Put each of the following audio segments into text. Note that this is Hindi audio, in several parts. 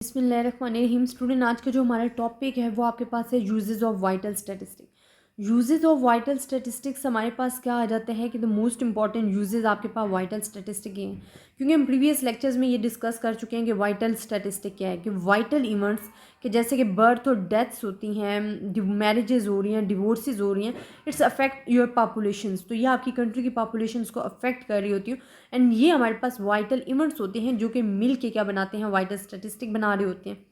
बिस्मिल्लाहिर्रहमानिर्रहीम। स्टूडेंट, आज का जो हमारा टॉपिक है वो आपके पास है uses of vital statistic. Uses of vital statistics हमारे पास क्या आ जाता है कि द मोस्ट इंपॉर्टेंट यूजेस आपके पास वाइटल स्टैटिस्टिक ही हैं, क्योंकि हम प्रीवियस लेक्चर्स में ये डिस्कस कर चुके हैं कि वाइटल स्टैटिस्टिक क्या है। कि वाइटल इवेंट्स कि जैसे कि बर्थ और डेथ्स होती हैं, मैरिजेज हो रही हैं, डिवोर्सेज हो रही हैं, इट्स अफेक्ट योर पॉपुलेशंस। तो ये आपकी कंट्री की पॉपुलेशंस को अफेक्ट कर रही होती है एंड ये हमारे पास वाइटल इवेंट्स होते हैं जो कि मिल के क्या बनाते हैं, वाइटल स्टैटिस्टिक बना रहे होते हैं।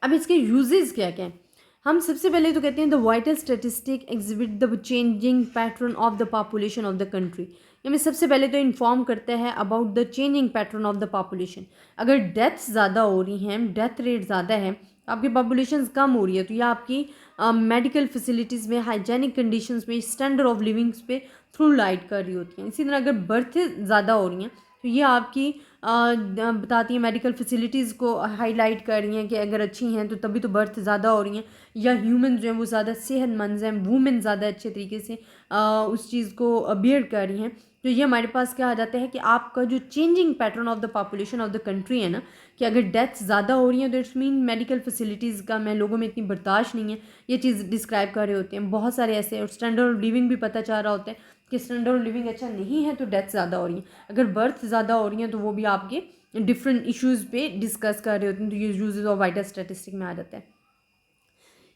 अब इसके यूजेस क्या क्या हैं? हम सबसे पहले तो कहते हैं the vital statistic exhibit the changing pattern of the population of the country. हमें सबसे पहले तो इन्फॉर्म करता है about the changing pattern of the population. अगर डेथ्स ज़्यादा हो रही हैं, डेथ रेट ज़्यादा है, आपकी पॉपुलेशन कम हो रही है, तो यह आपकी मेडिकल फैसिलिटीज़ में, हाइजेनिक कंडीशंस में, स्टैंडर्ड ऑफ लिविंग्स पे थ्रू लाइट कर रही होती हैं। इसी तरह अगर बर्थें ज़्यादा हो रही हैं तो ये आपकी बताती हैं, मेडिकल फैसिलिटीज़ को हाईलाइट कर रही हैं कि अगर अच्छी हैं तो तभी तो बर्थ ज़्यादा हो रही हैं, या ह्यूमन जो हैं वो ज़्यादा सेहतमंद हैं, वूमेन ज़्यादा अच्छे तरीके से उस चीज़ को बियर कर रही हैं। तो ये हमारे पास क्या आ जाता है कि आपका जो changing pattern of the population of the country है ना, कि अगर डेथ्स ज़्यादा हो रही हैं तो इट्स मीन मेडिकल फैसिलिटीज़ का मैं लोगों में इतनी बर्दाश्त नहीं है, ये चीज़ डिस्क्राइब कर रहे होते हैं। बहुत सारे ऐसे, और स्टैंडर्ड ऑफ लिविंग भी पता चल रहा होता है कि स्टैंडर्ड ऑफ लिविंग अच्छा नहीं है तो डेथ ज़्यादा हो रही है। अगर बर्थ ज़्यादा हो रही हैं तो वो भी आपके डिफरेंट इश्यूज़ पे डिस्कस कर रहे होते हैं। तो ये यूजेस ऑफ वाइटल स्टैटिस्टिक में आ जाता है।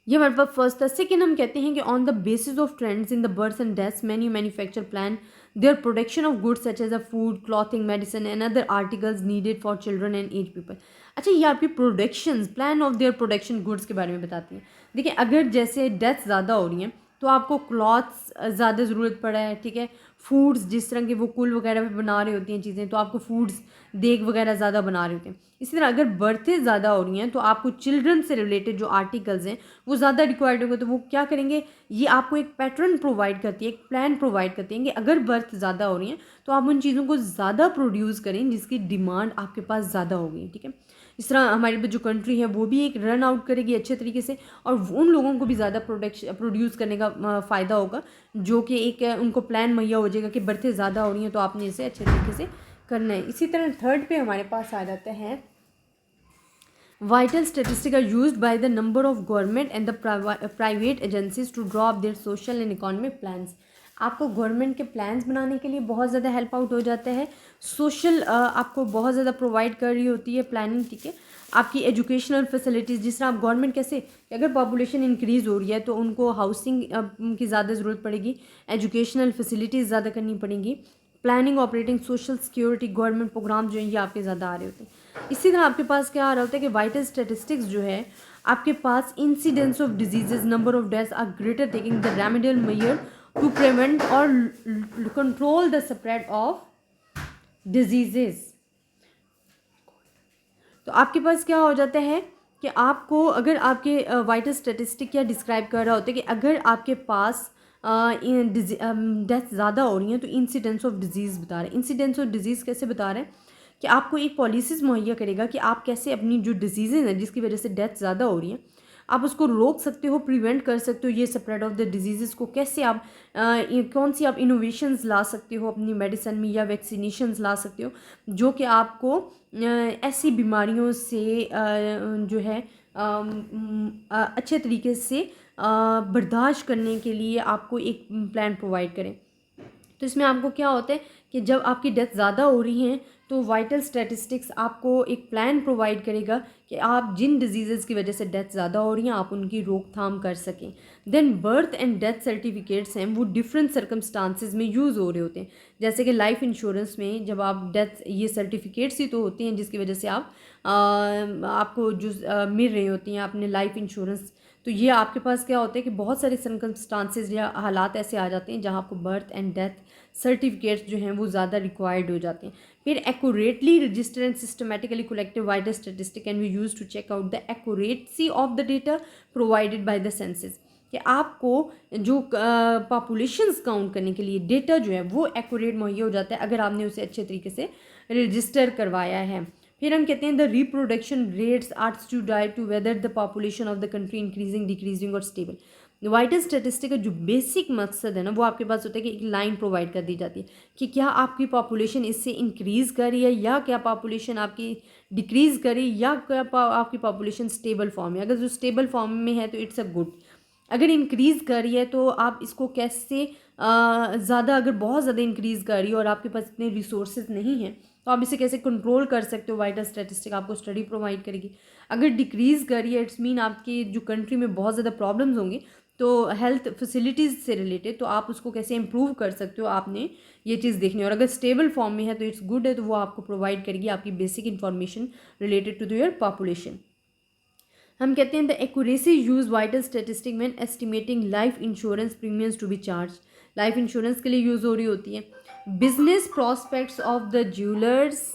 ये हमारे पास फर्स्ट था। सेकेंड, हम कहते हैं कि on the basis of trends in the birth and deaths many manufacture plan their production of goods such as a food, clothing, medicine and other articles needed for children and age people. अच्छा, ये आपकी production plan of their production goods के बारे में बताती हैं। देखिए, अगर जैसे डेथ ज़्यादा हो रही हैं तो आपको क्लॉथ्स ज़्यादा ज़रूरत पड़ा है, ठीक है। फूड्स, जिस तरह के वो कुल वगैरह पे बना रही होती हैं चीज़ें, तो आपको फूड्स देग वगैरह ज़्यादा बना रहे होते हैं। इसी तरह अगर बर्थें ज़्यादा हो रही हैं तो आपको चिल्ड्रन से रिलेटेड जो आर्टिकल्स हैं वो ज़्यादा रिक्वायर्ड होंगे। तो वो क्या करेंगे, ये आपको एक पैटर्न प्रोवाइड करती है, एक प्लान प्रोवाइड करती है कि अगर बर्थ ज़्यादा हो रही हैं तो आप उन चीज़ों को ज़्यादा प्रोड्यूस करें जिसकी डिमांड आपके पास ज़्यादा होगी, ठीक है। इस तरह हमारी जो कंट्री है वो भी एक रन आउट करेगी अच्छे तरीके से, और उन लोगों को भी ज़्यादा प्रोड्यूस करने का फ़ायदा होगा, जो कि एक उनको प्लान मुहैया हो जाएगा कि बर्थें ज़्यादा हो रही हैं तो आपने इसे अच्छे तरीके से करना है। इसी तरह थर्ड पे हमारे पास आ जाता है vital statistic are used by the number of government and the private agencies to draw up their social and economic plans. आपको गवर्नमेंट के प्लान्स बनाने के लिए बहुत ज़्यादा हेल्प आउट हो जाता है। सोशल आपको बहुत ज़्यादा प्रोवाइड कर रही होती है प्लानिंग, ठीक है। आपकी एजुकेशनल फैसिलिटीज़, जिस तरह आप गवर्नमेंट कैसे, अगर पॉपुलेशन इंक्रीज़ हो रही है तो उनको हाउसिंग की ज़्यादा ज़रूरत पड़ेगी, एजुकेशनल फैसिलिटीज़ ज़्यादा करनी पड़ेंगी, planning, operating, social security, government programme जो हैं ये आपके ज़्यादा आ रहे होते हैं। इसी तरह आपके पास क्या आ रहा होता है कि वाइटल स्टैटिस्टिक्स जो है आपके पास incidence of diseases, number of deaths are greater, taking the remedial measure to prevent और control the spread of diseases. तो आपके पास क्या हो जाता है कि आपको, अगर आपके वाइटल स्टैटिस्टिक क्या डिस्क्राइब कर रहा होता है कि अगर आपके पास डेथ ज़्यादा हो रही हैं तो इंसिडेंस ऑफ डिजीज़ बता रहे हैं। इंसिडेंस ऑफ डिजीज़ कैसे बता रहे हैं कि आपको एक पॉलिसीज़ मुहैया करेगा कि आप कैसे अपनी जो डिजीज़ेज हैं जिसकी वजह से डेथ ज़्यादा हो रही हैं आप उसको रोक सकते हो, प्रिवेंट कर सकते हो। ये स्प्रेड ऑफ द डिजीज़ को कैसे आप कौन सी आप इनोवेशंस ला सकते हो अपनी मेडिसिन में, या वैक्सीनेशंस ला सकते हो जो कि आपको ऐसी बीमारियों से जो है अच्छे तरीके से बर्दाश्त करने के लिए आपको एक प्लान प्रोवाइड करें। तो इसमें आपको क्या होता है कि जब आपकी डेथ ज़्यादा हो रही हैं तो वाइटल स्टैटिस्टिक्स आपको एक प्लान प्रोवाइड करेगा कि आप जिन डिजीज़ की वजह से डेथ ज़्यादा हो रही हैं आप उनकी रोकथाम कर सकें। Then birth and death certificates हैं वो डिफरेंट सर्कमस्टांसिस में यूज़ हो रहे होते हैं। जैसे कि लाइफ इंश्योरेंस में जब आप डेथ, ये सर्टिफिकेट्स ही तो होते हैं जिसकी वजह से आप आपको जो मिल रही होती हैं अपने लाइफ इंश्योरेंस। तो ये आपके पास क्या होता है कि बहुत सारे सर्कमस्टांसेस या हालात ऐसे आ जाते हैं जहाँ आपको बर्थ एंड डेथ सर्टिफिकेट्स जो हैं वो ज़्यादा रिक्वायर्ड हो जाते हैं। फिर accurately register and systematically collected vital statistic can be use to check out the accuracy of the data provided by the census. कि आपको जो पॉपुलेशंस काउंट करने के लिए डेटा जो है वो एक्यूरेट मुहैया हो जाता है अगर आपने उसे अच्छे तरीके से रजिस्टर करवाया है। फिर हम कहते हैं the reproduction rates are studied to whether the population of the country increasing, decreasing और स्टेबल। वाइटल स्टैटिस्टिक का जो बेसिक मकसद है ना वो आपके पास होता है कि एक लाइन प्रोवाइड कर दी जाती है कि क्या आपकी पॉपुलेशन इससे इंक्रीज़ कर रही है या क्या पॉपुलेशन आपकी डिक्रीज़ कर रही है या क्या आपकी पॉपुलेशन स्टेबल फॉर्म में। अगर जो स्टेबल फॉर्म में है तो इट्स अ गुड। अगर इंक्रीज़ कर रही है तो आप इसको कैसे ज़्यादा, अगर बहुत ज़्यादा इंक्रीज़ कर रही है और आपके पास इतने रिसोर्सेज नहीं हैं तो आप इसे कैसे कंट्रोल कर सकते हो, वाइटल स्टैटिस्टिक आपको स्टडी प्रोवाइड करेगी। अगर डिक्रीज़ कर रही है इट्स मीन आपकी जो कंट्री में बहुत ज़्यादा प्रॉब्लम्स होंगी तो हेल्थ फैसिलिटीज़ से रिलेटेड, तो आप उसको कैसे इम्प्रूव कर सकते हो, आपने ये चीज़ देखनी है। और अगर स्टेबल फॉर्म में है तो इट्स गुड है, तो वो आपको प्रोवाइड करेगी आपकी basic information related to your population. हम कहते हैं the accuracy use vital statistic when estimating life insurance premiums to be charge. Life insurance के लिए यूज़ हो रही होती है। Business prospects of the jewellers,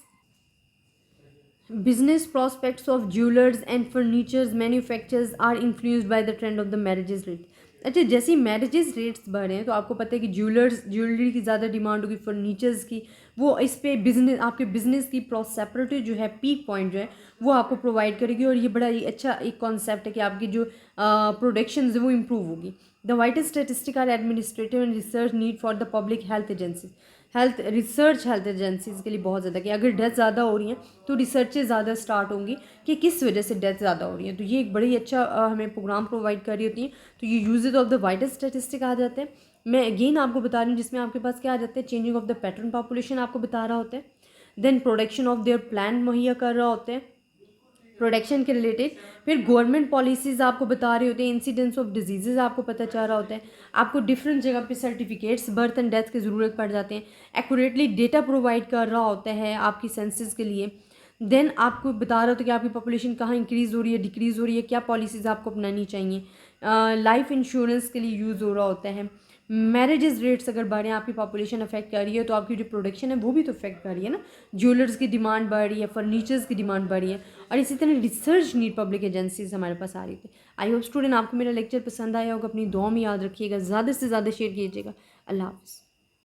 business prospects of jewelers and furnitures manufacturers are influenced by the trend of the marriages rate। अच्छा, जैसे ही मैरिजेस रेट्स बढ़ रहे हैं तो आपको पता है कि ज्वेलरी की ज़्यादा डिमांड होगी, फर्नीचर्स की, वो इस पे बिजनेस, आपके बिजनेस की प्रॉस्पेरिटी जो है, पीक पॉइंट जो है वो आपको प्रोवाइड करेगी। और ये बड़ा ही अच्छा एक कॉन्सेप्ट है कि आपकी जो प्रोडक्शन है वो इम्प्रूव होगी। The vital statistic are administrative and research need for the public health agencies. Health agencies के लिए बहुत ज़्यादा, कि अगर डेथ ज़्यादा हो रही हैं तो रिसर्चेज ज़्यादा स्टार्ट होंगी कि किस वजह से डेथ ज़्यादा हो रही है। तो ये एक बड़ी अच्छा हमें प्रोग्राम प्रोवाइड कर रही होती हैं। तो ये uses of the vital statistic आ जाते हैं। मैं अगेन आपको बता रही हूँ जिसमें आपके पास क्या आ जाता है, changing of the pattern population आपको बता रहा होता है, then production of their plan मुहैया कर रहा होता है प्रोडक्शन के रिलेटेड, फिर गवर्नमेंट पॉलिसीज़ आपको बता रहे होते हैं, इंसिडेंस ऑफ डिजीज़ आपको पता चल रहा होता है, आपको डिफरेंट जगह पे सर्टिफिकेट्स बर्थ एंड डेथ की ज़रूरत पड़ जाते हैं, एक्यूरेटली डेटा प्रोवाइड कर रहा होता है आपकी सेंसस के लिए। देन आपको बता रहा होता है कि आपकी पॉपुलेशन कहाँ इंक्रीज़ हो रही है, डिक्रीज़ हो रही है, क्या पॉलिसीज़ आपको अपनानी चाहिए। लाइफ इंश्योरेंस के लिए यूज़ हो रहा होता है। मैरिजेस रेट्स अगर बढ़े, आपकी पॉपुलेशन अफेक्ट कर रही है तो आपकी जो प्रोडक्शन है वो भी तो अफेक्ट कर रही है ना। ज्वेलर्स की डिमांड बढ़ रही है, फर्नीचर्स की डिमांड बढ़ रही है, और इसी तरह रिसर्च नीड पब्लिक एजेंसीज हमारे पास आ रही थी। आई होप स्टूडेंट आपको मेरा लेक्चर पसंद आया होगा, अपनी दुआ में याद रखिएगा, ज़्यादा से ज़्यादा शेयर कीजिएगा। अल्लाह हाफ़िज़।